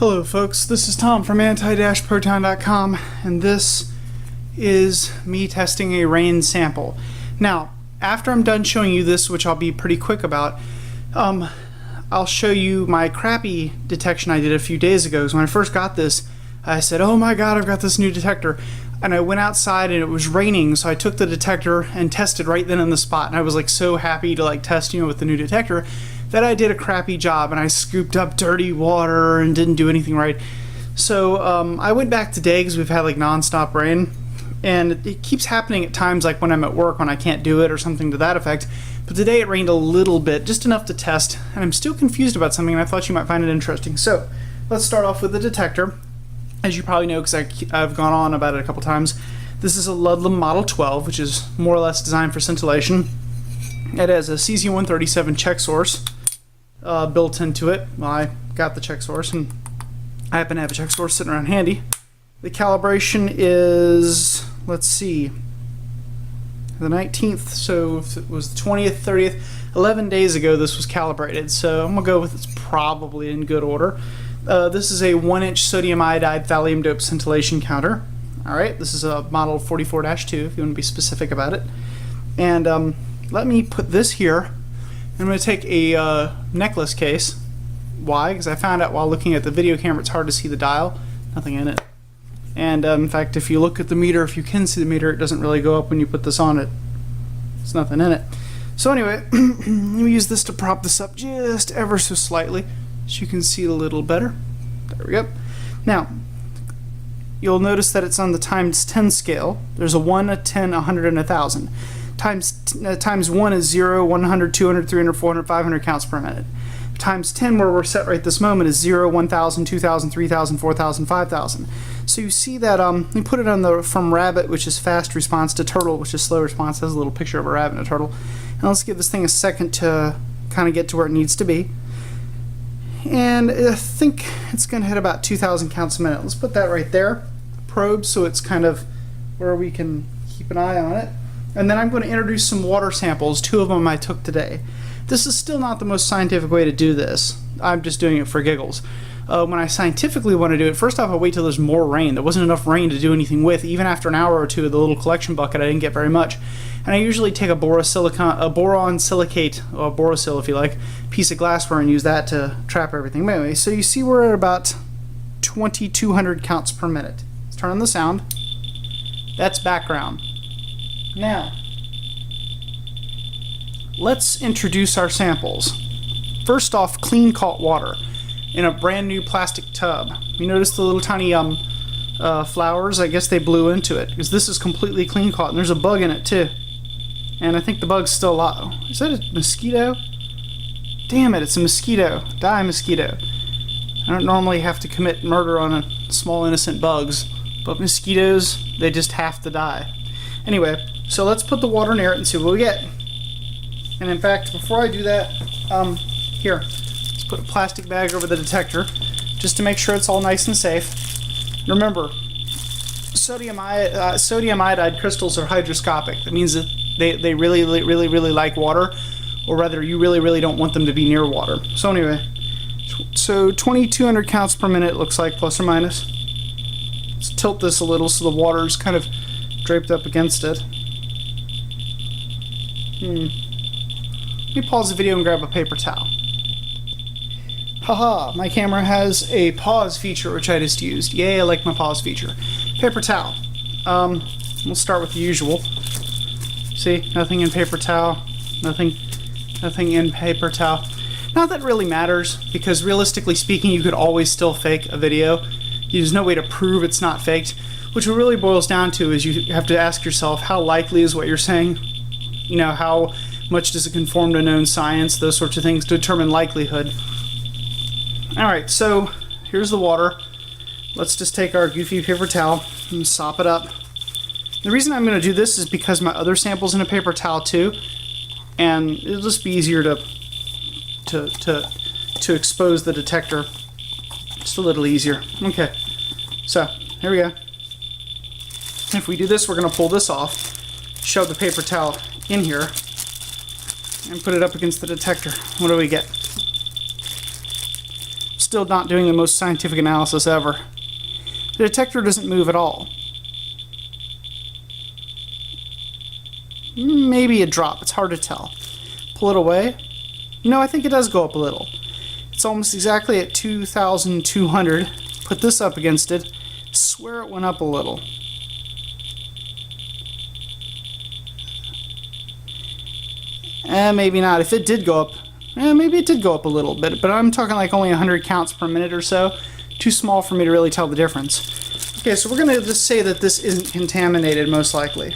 Hello folks, this is Tom from anti-proton.com, and this is me testing a rain sample. Now, after I'm done showing you this, which I'll be pretty quick about, I'll show you my crappy detection I did a few days ago. So when I first got this, I said, oh my god, I've got this new detector. And I went outside and it was raining, so I took the detector and tested right then on the spot. And I was like so happy to test, with the new detector, that I did a crappy job and I scooped up dirty water and didn't do anything right. So I went back today because we've had non-stop rain, and it keeps happening at times like when I'm at work when I can't do it or something to that effect. But today it rained a little bit, just enough to test, and I'm still confused about something and I thought you might find it interesting. So let's start off with the detector. As you probably know, because I've gone on about it a couple times, this is a Ludlum Model 12, which is more or less designed for scintillation. It has a CZ137 check source built into it. Well, I got the check source, and I happen to have a check source sitting around handy. The calibration is, let's see, the 19th, so if it was the 20th, 30th, 11 days ago this was calibrated, so I'm going to go with it's probably in good order. This is a 1-inch sodium iodide thallium dope scintillation counter. Alright, this is a model 44-2 if you want to be specific about it. And let me put this here. I'm going to take a necklace case. Why? Because I found out while looking at the video camera it's hard to see the dial. Nothing in it. And in fact, if you look at the meter, if you can see the meter, it doesn't really go up when you put this on it. There's nothing in it. So anyway, let me use this to prop this up just ever so slightly so you can see it a little better. There we go. Now, you'll notice that it's on the times 10 scale. There's a 1, a 10, 100, and 1,000. Times 1 is 0, 100, 200, 300, 400, 500 counts per minute. Times 10, where we're set right this moment, is 0, 1,000, 2,000, 3,000, 4,000, 5,000. So you see that we put it on the from rabbit, which is fast response, to turtle, which is slow response. It has a little picture of a rabbit and a turtle. And let's give this thing a second to kind of get to where it needs to be. And I think it's going to hit about 2,000 counts a minute. Let's put that right there. Probe, so it's kind of where we can keep an eye on it. And then I'm going to introduce some water samples. 2 of them I took today. This is still not the most scientific way to do this. I'm just doing it for giggles. When I scientifically want to do it, first off, I wait till there's more rain. There wasn't enough rain to do anything with. Even after an hour or two of the little collection bucket, I didn't get very much. And I usually take a boron silicate, or borosil if you like, piece of glassware and use that to trap everything. But anyway, so you see we're at about 2,200 counts per minute. Let's turn on the sound. That's background. Now, let's introduce our samples. First off, clean caught water in a brand new plastic tub. You notice the little tiny flowers? I guess they blew into it, because this is completely clean caught, and there's a bug in it too. And I think the bug's still alive. Is that a mosquito? Damn it, it's a mosquito. Die, mosquito. I don't normally have to commit murder on small innocent bugs, but mosquitoes, they just have to die. Anyway, so let's put the water near it and see what we get. And in fact, before I do that, here, let's put a plastic bag over the detector just to make sure it's all nice and safe. Remember, sodium iodide crystals are hygroscopic. That means that they really like water, or rather, you really don't want them to be near water. So anyway, so 2,200 counts per minute looks like, plus or minus. Let's tilt this a little so the water's kind of draped up against it. Let me pause the video and grab a paper towel. Haha, my camera has a pause feature which I just used. Yay, I like my pause feature. Paper towel. We'll start with the usual. See, nothing in paper towel. Nothing in paper towel. Not that it really matters, because realistically speaking, you could always still fake a video. There's no way to prove it's not faked. Which what really boils down to is you have to ask yourself, how likely is what you're saying? How much does it conform to known science? Those sorts of things to determine likelihood. Alright, so here's the water. Let's just take our goofy paper towel and sop it up. The reason I'm going to do this is because my other sample's in a paper towel too, and it'll just be easier to expose the detector. Just a little easier. Okay, so here we go. If we do this, we're going to pull this off, shove the paper towel in here, and put it up against the detector. What do we get? still not doing the most scientific analysis ever. The detector doesn't move at all. Maybe a drop, it's hard to tell. Pull it away. No, I think it does go up a little. It's almost exactly at 2,200. Put this up against it. Swear it went up a little. Maybe not. If it did go up, maybe it did go up a little bit, but I'm talking like only 100 counts per minute or so. Too small for me to really tell the difference. Okay, so we're going to just say that this isn't contaminated, most likely.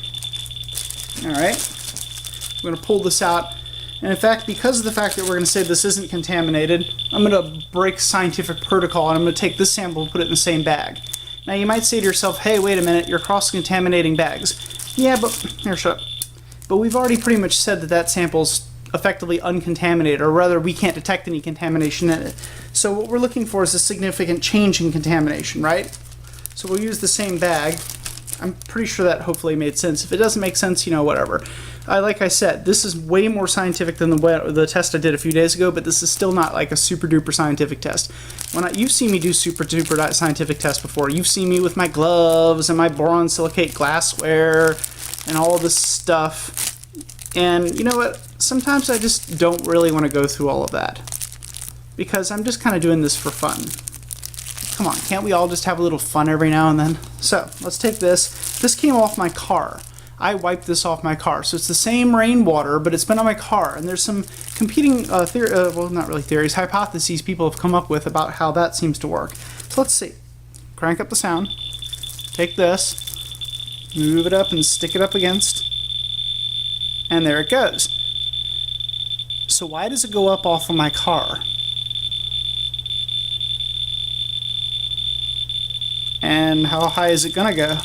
Alright, I'm going to pull this out. And in fact, because of the fact that we're going to say this isn't contaminated, I'm going to break scientific protocol and I'm going to take this sample and put it in the same bag. Now you might say to yourself, hey, wait a minute, you're cross-contaminating bags. Yeah, but, here, shut up. But we've already pretty much said that that sample's effectively uncontaminated, or rather we can't detect any contamination in it. So what we're looking for is a significant change in contamination, right? So we'll use the same bag. I'm pretty sure that hopefully made sense. If it doesn't make sense, you know, whatever. Like I said, this is way more scientific than the test I did a few days ago, but this is still not like a super duper scientific test. You've seen me do super duper scientific tests before. You've seen me with my gloves and my boron silicate glassware and all this stuff. And you know what? Sometimes I just don't really want to go through all of that, because I'm just kind of doing this for fun. Come on, can't we all just have a little fun every now and then? So, let's take this. This came off my car. I wiped this off my car. So it's the same rainwater, but it's been on my car. And there's some competing, well, not really theories, hypotheses people have come up with about how that seems to work. So let's see. Crank up the sound. Take this. Move it up and stick it up against. And there it goes. So why does it go up off of my car? And how high is it gonna go?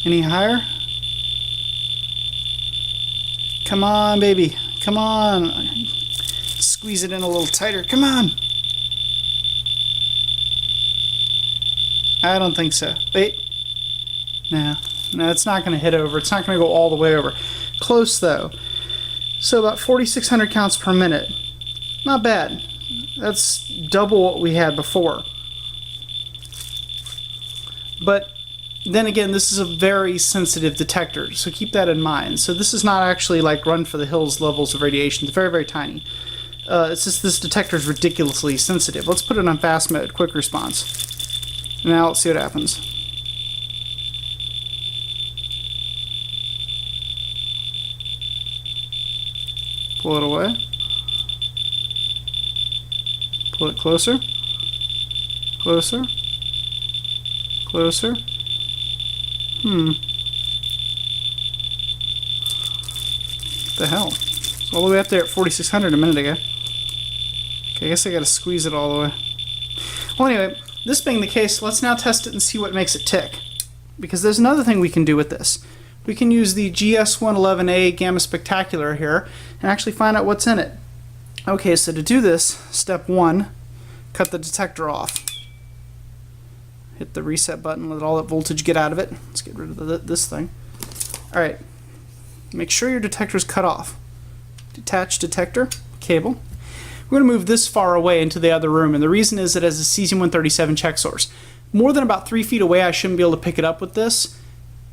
Any higher? Come on, baby. Come on. Squeeze it in a little tighter. Come on. I don't think so. Wait. No. No, it's not going to hit over. It's not going to go all the way over. Close, though. So about 4,600 counts per minute. Not bad. That's double what we had before. But then again, this is a very sensitive detector, so keep that in mind. So this is not actually like run for the hills levels of radiation. It's very, very tiny. It's just this detector is ridiculously sensitive. Let's put it on fast mode, quick response. Now let's see what happens. Pull it away. Pull it closer. Closer. Closer. What the hell? It's all the way up there at 4,600 a minute ago. Okay, I guess I gotta squeeze it all the way. Well, anyway, this being the case, let's now test it and see what makes it tick. Because there's another thing we can do with this. We can use the GS111A Gamma Spectacular here and actually find out what's in it. Okay, so to do this, step 1, cut the detector off. Hit the reset button, let all that voltage get out of it. Let's get rid of this thing. Alright, make sure your detector is cut off. Detach detector, cable. We're going to move this far away into the other room, and the reason is that as a cesium-137 check source, more than about 3 feet away I shouldn't be able to pick it up with this.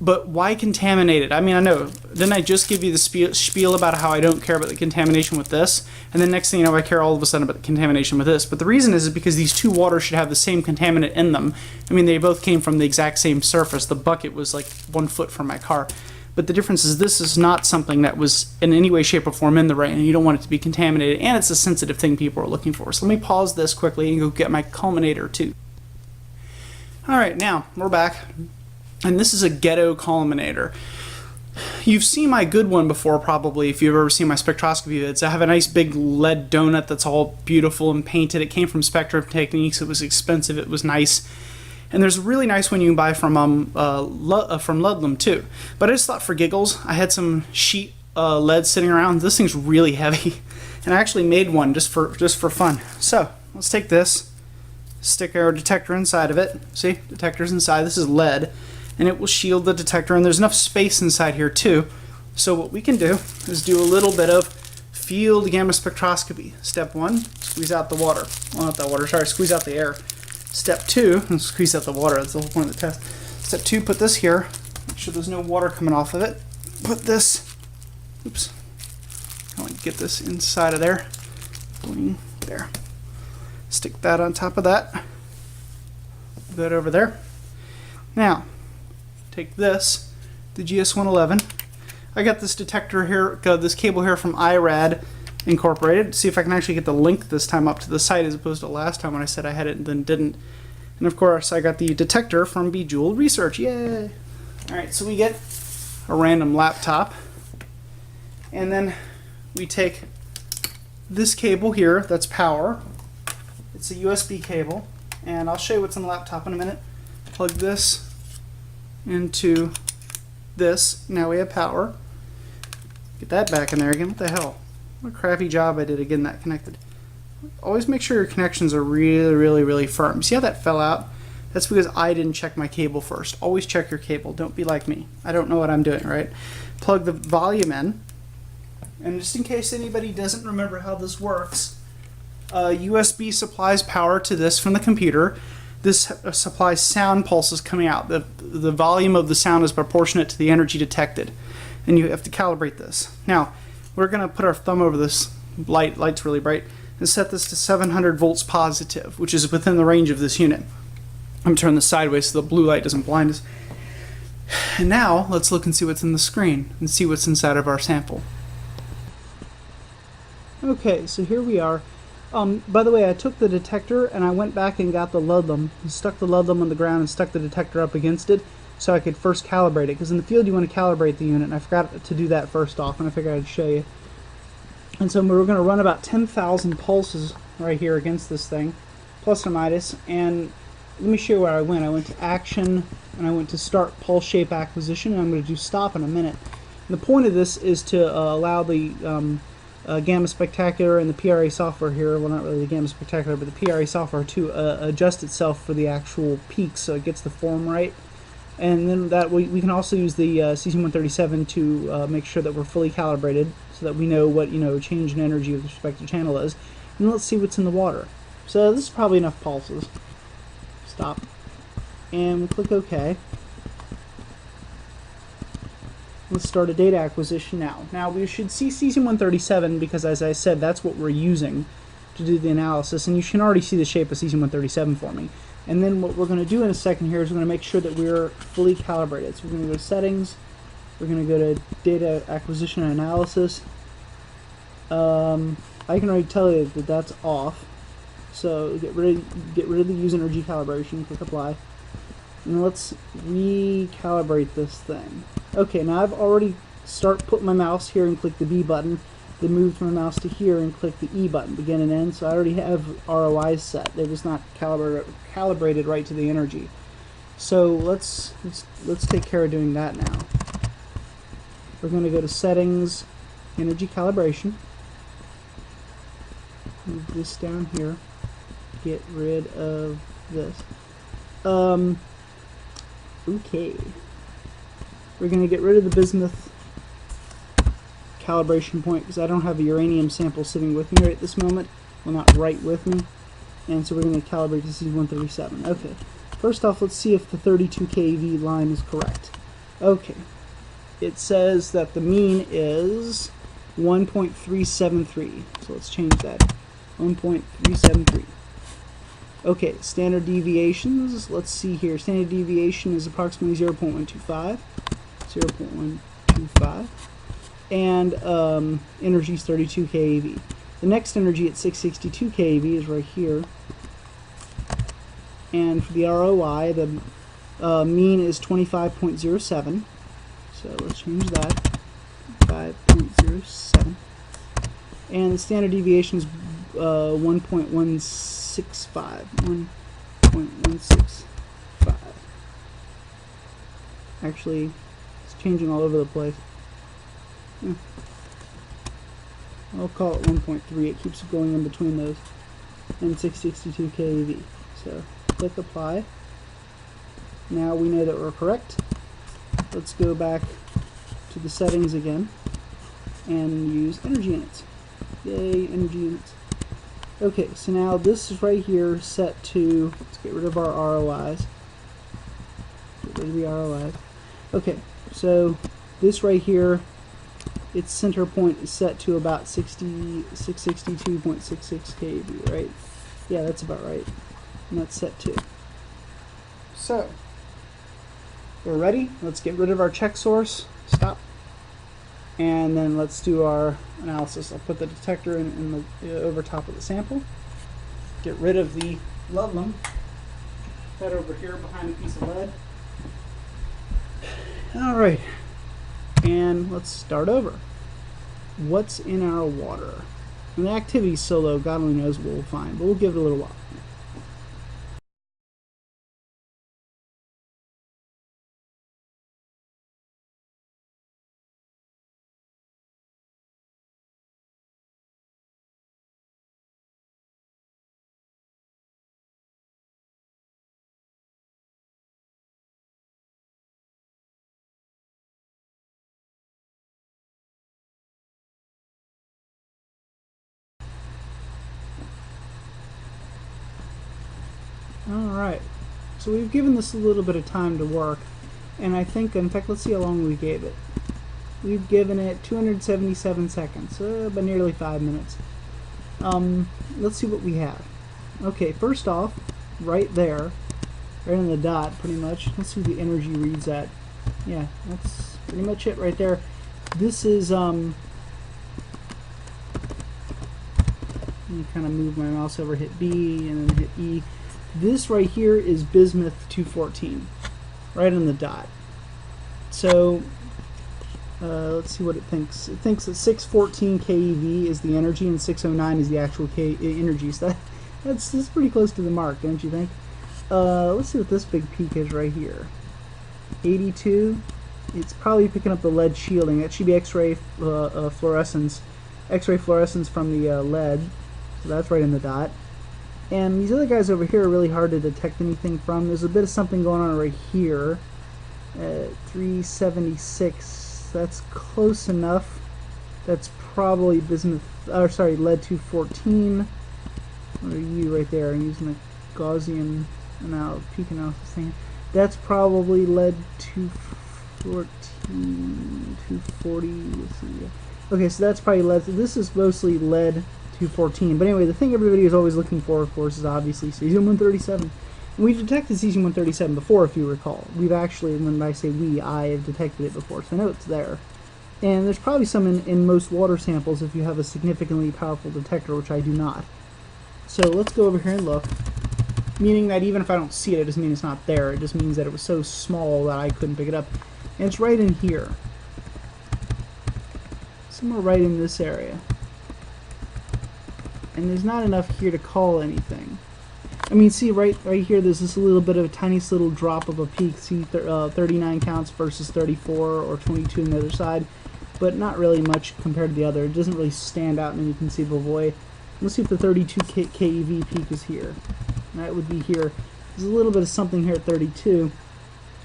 But why contaminate it? I mean, I know. Didn't I just give you the spiel about how I don't care about the contamination with this? And then next thing you know, I care all of a sudden about the contamination with this. But the reason is because these two waters should have the same contaminant in them. I mean, they both came from the exact same surface. The bucket was like 1 foot from my car. But the difference is this is not something that was in any way, shape, or form in the rain, and you don't want it to be contaminated, and it's a sensitive thing people are looking for. So let me pause this quickly and go get my culminator too. Alright, now, we're back. And this is a ghetto culminator. You've seen my good one before, probably, if you've ever seen my spectroscopy vids. I have a nice big lead donut that's all beautiful and painted. It came from Spectrum Techniques. It was expensive. It was nice. And there's a really nice one you can buy from Ludlum, too. But I just thought for giggles, I had some sheet lead sitting around. This thing's really heavy. And I actually made one just for fun. So, let's take this, stick our detector inside of it. See? Detector's inside. This is lead. and it will shield the detector, and there's enough space inside here too. So what we can do is do a little bit of field gamma spectroscopy. Step 1, squeeze out the water. Well, not that water, sorry, squeeze out the air. Step 2, squeeze out the water, that's the whole point of the test. Step 2, put this here, make sure there's no water coming off of it. Put this, oops, I want to get this inside of there. Boing, there. Stick that on top of that. That over there. Now, take this, the GS111. I got this detector here, this cable here from IRAD Incorporated. See if I can actually get the link this time up to the site as opposed to last time when I said I had it and then didn't. And of course, I got the detector from Bejeweled Research. Yay! Alright, so we get a random laptop. And then we take this cable here, that's power. It's a USB cable. And I'll show you what's on the laptop in a minute. Plug this into this. Now we have power. Get that back in there again. What the hell? What a crappy job I did of getting that connected. Always make sure your connections are really firm. See how that fell out? That's because I didn't check my cable first. Always check your cable. Don't be like me. I don't know what I'm doing, right? Plug the volume in. And just in case anybody doesn't remember how this works, USB supplies power to this from the computer. This supplies sound pulses coming out. The volume of the sound is proportionate to the energy detected. And you have to calibrate this. Now, we're going to put our thumb over this light's really bright, and set this to 700 volts positive, which is within the range of this unit. I'm going to turn this sideways so the blue light doesn't blind us. And now, let's look and see what's in the screen, and see what's inside of our sample. Okay, so here we are. By the way, I took the detector and I went back and got the Ludlum, and stuck the Ludlum on the ground and stuck the detector up against it so I could first calibrate it, because in the field you want to calibrate the unit, and I forgot to do that first off, and I figured I'd show you. And so we're going to run about 10,000 pulses right here against this thing, plus or minus, and let me show you where I went. I went to Action, and I went to Start Pulse Shape Acquisition, and I'm going to do Stop in a minute. And the point of this is to allow the Gamma Spectacular and the PRA software here, well, not really the Gamma Spectacular, but the PRA software to adjust itself for the actual peaks so it gets the form right. And then that we can also use the CC137 to make sure that we're fully calibrated so that we know what change in energy with respect to channel is. And let's see what's in the water. So this is probably enough pulses. Stop. And we'll click OK. Let's start a data acquisition now. Now we should see CC137 because, as I said, that's what we're using to do the analysis, and you can already see the shape of CC137 for me. And then what we're going to do in a second here is we're going to make sure that we're fully calibrated. So we're going to go to Settings, we're going to go to Data Acquisition and Analysis. I can already tell you that that's off. So get rid of the Use Energy Calibration, click Apply. And let's recalibrate this thing. Okay, now I've already put my mouse here and click the B button, then moved my mouse to here and click the E button, begin and end. So I already have ROIs set. They're just not calibrated right to the energy. So let's take care of doing that now. We're going to go to Settings, Energy Calibration. Move this down here. Get rid of this. Okay. We're going to get rid of the bismuth calibration point because I don't have a uranium sample sitting with me right at this moment. Well, not right with me. And so we're going to calibrate the C137. Okay. First off, let's see if the 32 keV line is correct. Okay. It says that the mean is 1.373. So let's change that. 1.373. Okay, standard deviations, let's see here. Standard deviation is approximately 0.125. 0.125. And energy is 32 keV. The next energy at 662 keV is right here. And for the ROI, the mean is 25.07. So let's change that. 5.07. And the standard deviation is 1.165. 1.165. Actually, it's changing all over the place. I'll call it 1.3. It keeps going in between those. And 662 keV. So click Apply. Now we know that we're correct. Let's go back to the settings again and use energy units. Yay, energy units. Okay, so now this is right here set to, let's get rid of our ROIs. Get rid of the ROIs. Okay, so this right here, its center point is set to about 662.66 kV, right? Yeah, that's about right. And that's set to. So, we're ready. Let's get rid of our check source. Stop. And then let's do our analysis. I'll put the detector in the over top of the sample. Get rid of the Ludlum. That over here behind a piece of lead. Alright. And let's start over. What's in our water? And the activity's so low, God only knows what we'll find, but we'll give it a little while. Alright, so we've given this a little bit of time to work, and I think, in fact, let's see how long we gave it. We've given it 277 seconds, but nearly 5 minutes. Let's see what we have. Okay, first off, right there, right on the dot, pretty much. Let's see what the energy reads at. Yeah, that's pretty much it right there. This is, let me kind of move my mouse over, hit B, and then hit E. This right here is bismuth 214, right on the dot. So, let's see what it thinks. It thinks that 614 keV is the energy and 609 is the actual energy. So that's pretty close to the mark, don't you think? Let's see what this big peak is right here. 82. It's probably picking up the lead shielding. That should be X-ray fluorescence. X-ray fluorescence from the lead. So that's right in the dot. And these other guys over here are really hard to detect anything from. There's a bit of something going on right here. 376. That's close enough. That's probably bismuth. Or sorry, lead 214. What are you right there? I'm using a Gaussian peak analysis thing. That's probably lead 214, 240. Let's see. Okay, so that's probably lead. This is mostly lead 214. But anyway, the thing everybody is always looking for, of course, is obviously cesium-137. And we've detected cesium-137 before, if you recall. We've actually, when I say we, I have detected it before, so I know it's there. And there's probably some in most water samples if you have a significantly powerful detector, which I do not. So let's go over here and look. Meaning that even if I don't see it, it doesn't mean it's not there. It just means that it was so small that I couldn't pick it up. And it's right in here. Somewhere right in this area. And there's not enough here to call anything. I mean, see right here, there's this little bit of a tiny little drop of a peak. See, 39 counts versus 34 or 22 on the other side, but not really much compared to the other. It doesn't really stand out in any conceivable way. Let's see if the 32 keV peak is here. That would be here. There's a little bit of something here at 32.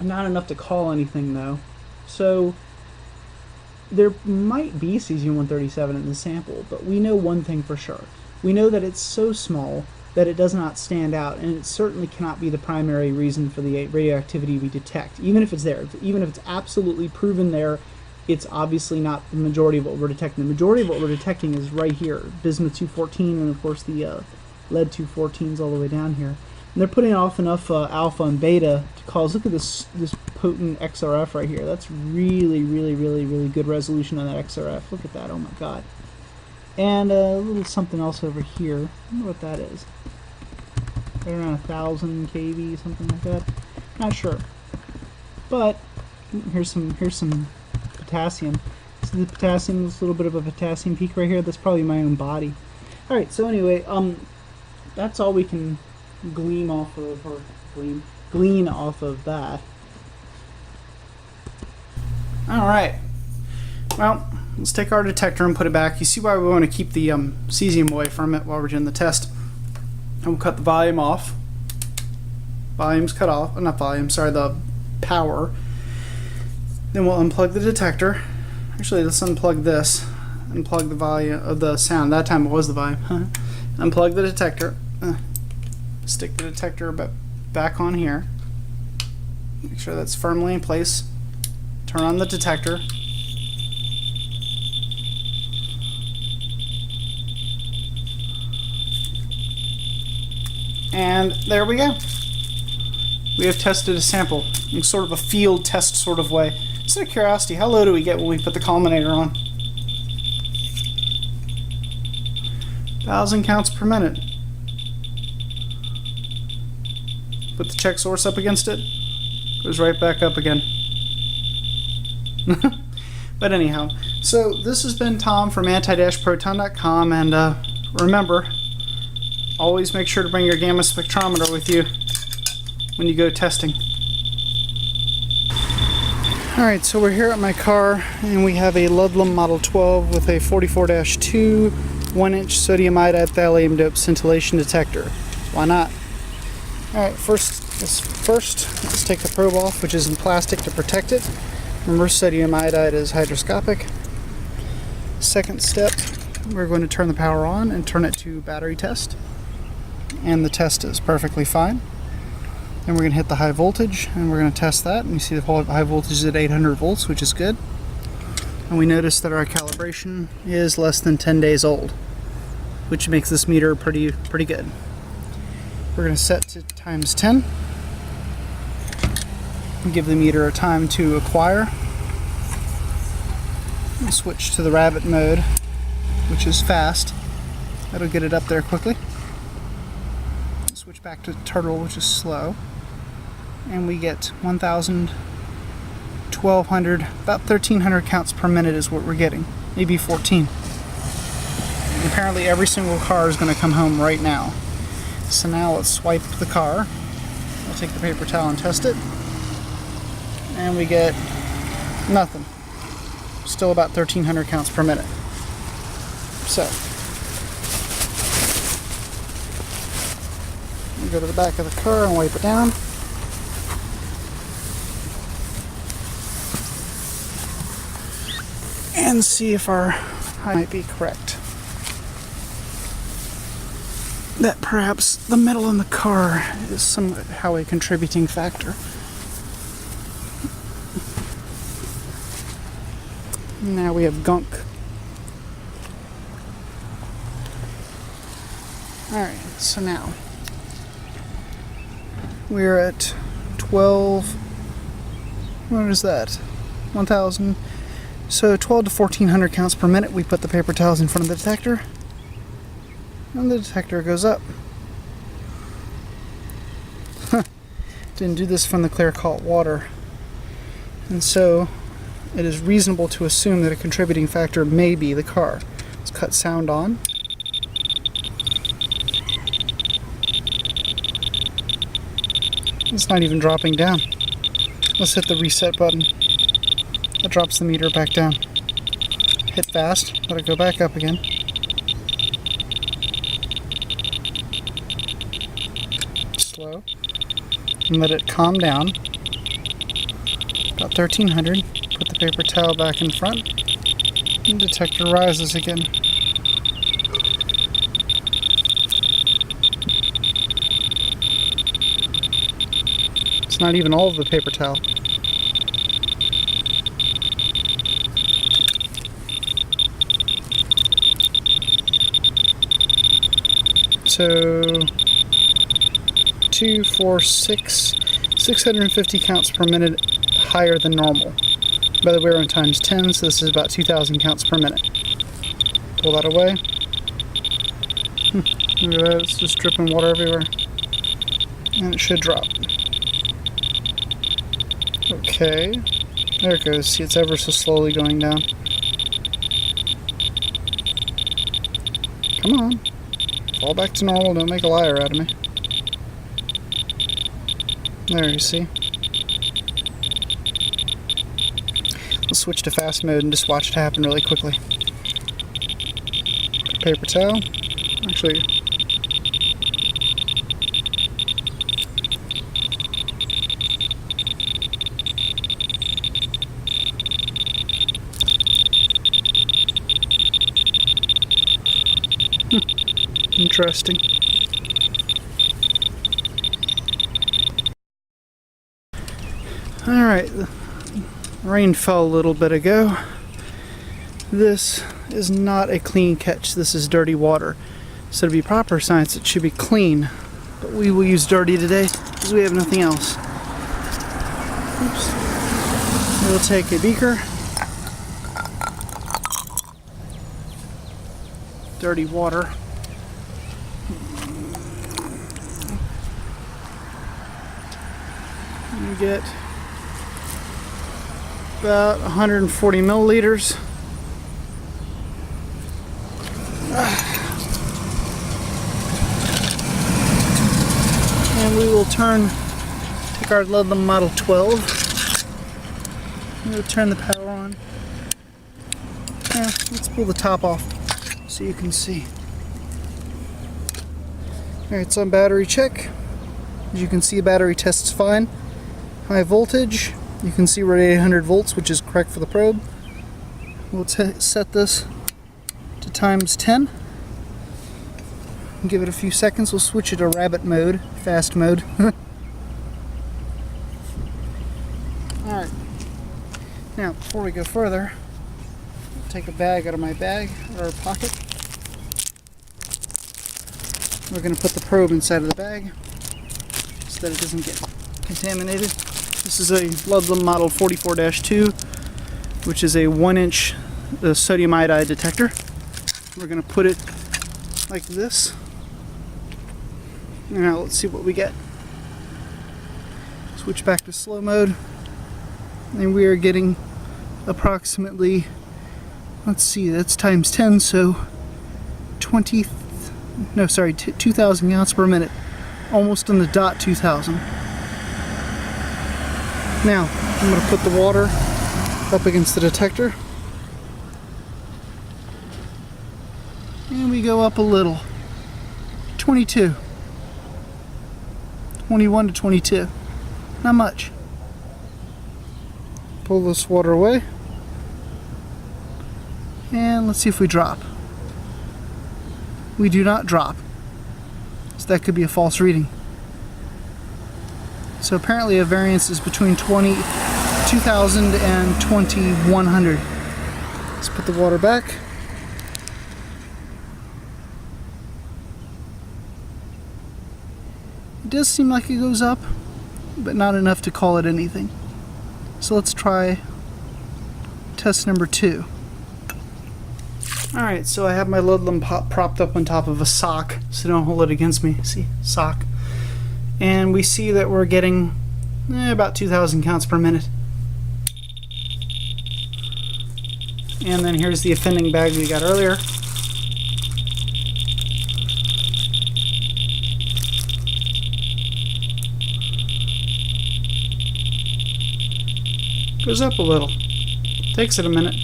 Not enough to call anything though. So there might be cesium-137 in the sample, but we know one thing for sure. We know that it's so small that it does not stand out, and it certainly cannot be the primary reason for the radioactivity we detect. Even if it's there, even if it's absolutely proven there, it's obviously not the majority of what we're detecting. The majority of what we're detecting is right here, bismuth 214, and of course the lead 214s all the way down here. And they're putting off enough alpha and beta to cause. Look at this potent XRF right here. That's really, really, really, really good resolution on that XRF. Look at that. Oh my God. And a little something else over here. I wonder what that is. Right around 1,000 kV, something like that. Not sure. But here's some potassium. See the potassium, this little bit of a potassium peak right here. That's probably my own body. All right. So anyway, that's all we can glean off of, or glean off of that. All right. Well, let's take our detector and put it back. You see why we want to keep the cesium away from it while we're doing the test. And we'll cut the volume off. volume's cut off. Not volume, sorry, the power. Then we'll unplug the detector. Actually, let's unplug this. Unplug the volume of the sound. That time it was the volume. Unplug the detector. Stick the detector back on here. Make sure that's firmly in place. Turn on the detector. And there we go. We have tested a sample in sort of a field test sort of way. Just out of curiosity, how low do we get when we put the culminator on? 1,000 counts per minute. Put the check source up against it. Goes right back up again. But anyhow, so this has been Tom from anti-proton.com, and remember, always make sure to bring your gamma spectrometer with you when you go testing. Alright, so we're here at my car, and we have a Ludlum Model 12 with a 44-2 1-inch sodium iodide thallium dope scintillation detector. Why not? Alright, first, let's take the probe off, which is in plastic to protect it. Remember, sodium iodide is hygroscopic. Second step, we're going to turn the power on and turn it to battery test. And the test is perfectly fine. Then we're going to hit the high voltage, and we're going to test that. And you see the high voltage is at 800 volts, which is good. And we notice that our calibration is less than 10 days old, which makes this meter pretty good. We're going to set to times 10. And give the meter a time to acquire. We'll switch to the rabbit mode, which is fast. That'll get it up there quickly. Switch back to turtle, which is slow. And we get 1,000, 1,200, about 1,300 counts per minute is what we're getting. Maybe 14. And apparently every single car is going to come home right now. So now let's swipe the car. We'll take the paper towel and test it. And we get nothing. Still about 1,300 counts per minute. So, we go to the back of the car and wipe it down. And see if our high might be correct. That perhaps the metal in the car is somehow a contributing factor. Now we have gunk. Alright, so now we're at 12, what is that? 1,000. So 12 to 1,400 counts per minute. We put the paper towels in front of the detector, and the detector goes up. Didn't do this from the clear caught water. And so it is reasonable to assume that a contributing factor may be the car. Let's cut sound on. It's not even dropping down. Let's hit the reset button. That drops the meter back down. Hit fast, let it go back up again. Slow. And let it calm down. About 1,300. Put the paper towel back in front. And the detector rises again. It's not even all of the paper towel. So 2, 4, 6, 650 counts per minute higher than normal. By the way, we're on times 10, so this is about 2,000 counts per minute. Pull that away. Look at that, it's just dripping water everywhere. And it should drop. Okay, there it goes. See, it's ever so slowly going down. Come on. Fall back to normal, don't make a liar out of me. There, you see. Let's switch to fast mode and just watch it happen really quickly. Paper towel. Actually, Interesting. Alright, rain fell a little bit ago. This is not a clean catch, this is dirty water. So to be proper science, it should be clean. But we will use dirty today because we have nothing else. Oops. We'll take a beaker. Dirty water. You get about 140 milliliters. And we will take our Ludlum Model 12. We'll turn the power on. Yeah, let's pull the top off so you can see. Alright, it's on battery check. As you can see, battery test's fine. High voltage, you can see we're at 800 volts, which is correct for the probe. We'll set this to times 10. Give it a few seconds. We'll switch it to rabbit mode, fast mode. Alright. Now, before we go further, I'll take a bag out of my bag or pocket. We're going to put the probe inside of the bag so that it doesn't get contaminated. This is a Ludlum Model 44-2, which is a 1-inch sodium iodide detector. We're going to put it like this. Now let's see what we get. Switch back to slow mode, and we are getting approximately, let's see, that's times 10, so 2,000 gallons per minute. Almost on the dot 2,000. Now, I'm going to put the water up against the detector. And we go up a little. 22. 21 to 22. Not much. Pull this water away. And let's see if we drop. We do not drop. So that could be a false reading. So apparently a variance is between 2,000 and 2,100. Let's put the water back. It does seem like it goes up, but not enough to call it anything. So let's try test number 2. Alright, so I have my Ludlum propped up on top of a sock, so don't hold it against me. See? Sock. And we see that we're getting about 2,000 counts per minute. And then here's the offending bag we got earlier. Goes up a little. Takes it a minute.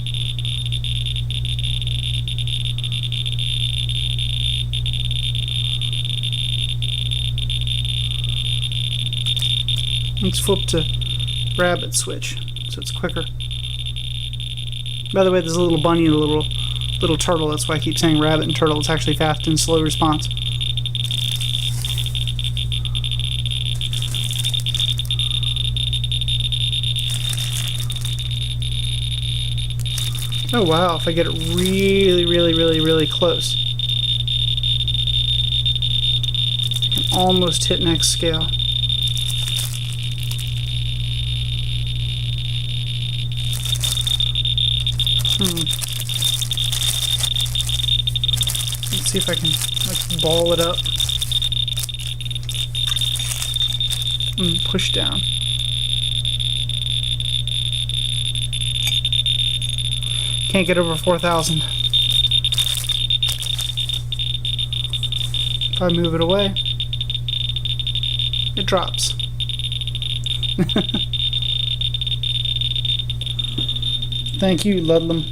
Let's flip to rabbit switch, so it's quicker. By the way, there's a little bunny and a little turtle. That's why I keep saying rabbit and turtle. It's actually fast and slow response. Oh wow, if I get it really close, I can almost hit next scale. Let's see if I can ball it up. Push down. Can't get over 4,000. If I move it away, it drops. Thank you, Ludlum.